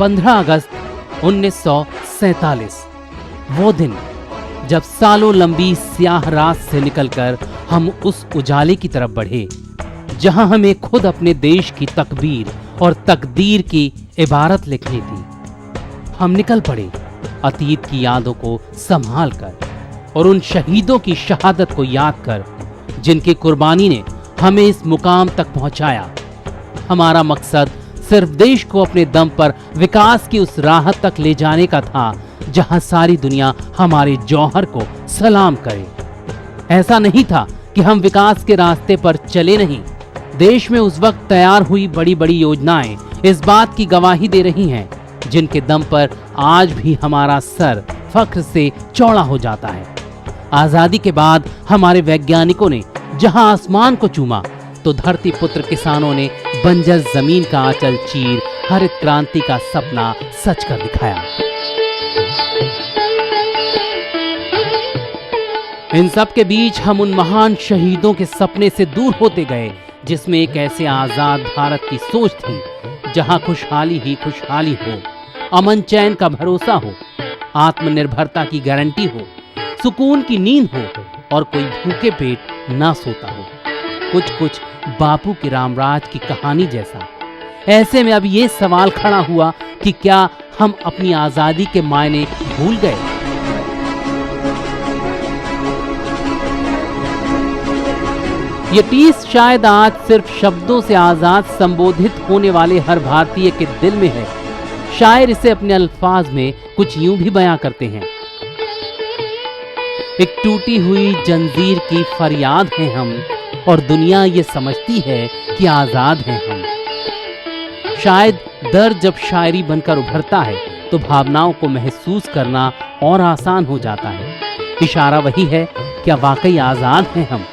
15 अगस्त 1947, वो दिन जब सालों लंबी स्याह रात से निकलकर हम उस उजाले की तरफ बढ़े जहां हमें खुद अपने देश की तकबीर और तकदीर की इबारत लिखनी थी। हम निकल पड़े अतीत की यादों को संभाल कर और उन शहीदों की शहादत को याद कर जिनकी कुर्बानी ने हमें इस मुकाम तक पहुंचाया। हमारा मकसद सिर्फ देश को अपने दम पर विकास की उस राह तक ले जाने का था जहां सारी दुनिया हमारे जौहर को सलाम करे। ऐसा नहीं था कि हम विकास के रास्ते पर चले नहीं। देश में उस वक्त तैयार हुई बड़ी बड़ी योजनाएं इस बात की गवाही दे रही हैं, जिनके दम पर आज भी हमारा सर फख्र से चौड़ा हो जाता है। आजादी के बाद हमारे वैज्ञानिकों ने जहां आसमान को चूमा तो धरती पुत्र किसानों ने बंजर जमीन का आंचल चीर हरित क्रांति का सपना सच कर दिखाया। इन सब के बीच हम उन महान शहीदों के सपने से दूर होते गए जिसमें एक ऐसे आजाद भारत की सोच थी जहां खुशहाली ही खुशहाली हो, अमन चैन का भरोसा हो, आत्मनिर्भरता की गारंटी हो, सुकून की नींद हो और कोई भूखे पेट ना सोता हो। कुछ कुछ बापू की रामराज की कहानी जैसा। ऐसे में अब ये सवाल खड़ा हुआ कि क्या हम अपनी आजादी के मायने भूल गए? ये टीस शायद आज सिर्फ शब्दों से आजाद संबोधित होने वाले हर भारतीय के दिल में है। शायर इसे अपने अल्फाज में कुछ यूं भी बयां करते हैं। एक टूटी हुई जंजीर की फरियाद हैं हम और दुनिया ये समझती है कि आजाद हैं हम। शायद दर्द जब शायरी बनकर उभरता है तो भावनाओं को महसूस करना और आसान हो जाता है। इशारा वही है, क्या वाकई आजाद हैं हम?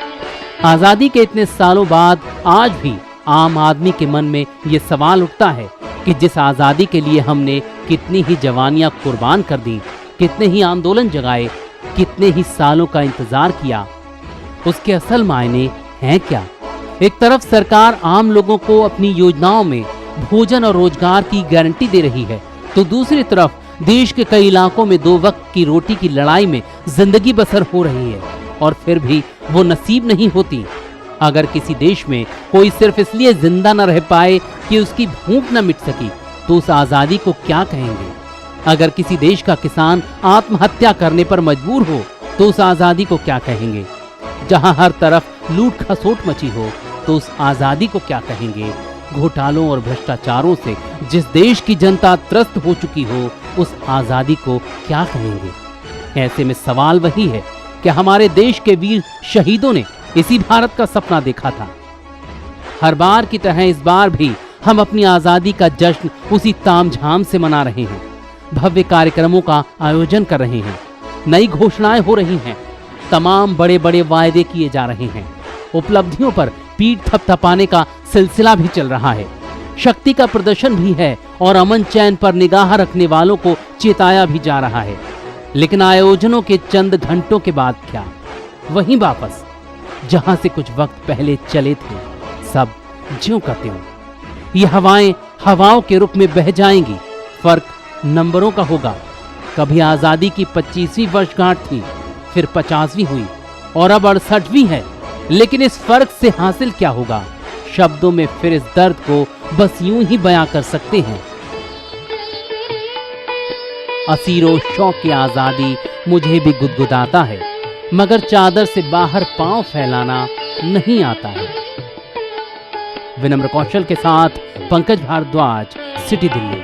आजादी के इतने सालों बाद आज भी आम आदमी के मन में ये सवाल उठता है कि जिस आजादी के लिए हमने कितनी ही जवानियां कुर्बान कर दी, कितने ही आंदोलन जगाए, कितने ही सालों का इंतजार किया, उसके असल मायने हैं क्या? एक तरफ सरकार आम लोगों को अपनी योजनाओं में भोजन और रोजगार की गारंटी दे रही है, तो दूसरी तरफ देश के कई इलाकों में 2 वक्त की रोटी की लड़ाई में जिंदगी बसर हो रही है और फिर भी वो नसीब नहीं होती। अगर किसी देश में कोई सिर्फ इसलिए जिंदा न रह पाए कि उसकी भूख न मिट सकी तो उस आजादी को क्या कहेंगे? अगर किसी देश का किसान आत्महत्या करने पर मजबूर हो तो उस आजादी को क्या कहेंगे? जहां हर तरफ लूट खसोट मची हो तो उस आजादी को क्या कहेंगे? घोटालों और भ्रष्टाचारों से जिस देश की जनता त्रस्त हो चुकी हो उस आजादी को क्या कहेंगे? ऐसे में सवाल वही है कि हमारे देश के वीर शहीदों ने इसी भारत का सपना देखा था। हर बार की तरह इस बार भी हम अपनी आजादी का जश्न उसी तामझाम से मना रहे हैं। भव्य कार्यक्रमों का आयोजन कर रहे हैं, नई घोषणाएं हो रही हैं, तमाम बड़े बड़े वायदे किए जा रहे हैं, उपलब्धियों पर पीठ थपथपाने का सिलसिला भी चल रहा है, शक्ति का प्रदर्शन भी है और अमन चैन पर निगाह रखने वालों को चेताया भी जा रहा है। लेकिन आयोजनों के चंद घंटों के बाद क्या वहीं वापस जहां से कुछ वक्त पहले चले थे, सब ज्यों का त्यों। ये हवाएं हवाओं के रुख में बह जाएंगी। फर्क नंबरों का होगा। कभी आजादी की 25वीं वर्षगांठ थी, फिर 50वीं हुई और अब 68वीं है। लेकिन इस फर्क से हासिल क्या होगा? शब्दों में फिर इस दर्द को बस यूं ही बयां कर सकते हैं। असीरो शौक की आजादी मुझे भी गुदगुदाता है, मगर चादर से बाहर पांव फैलाना नहीं आता है। विनम्र कौशल के साथ पंकज भारद्वाज, सिटी दिल्ली।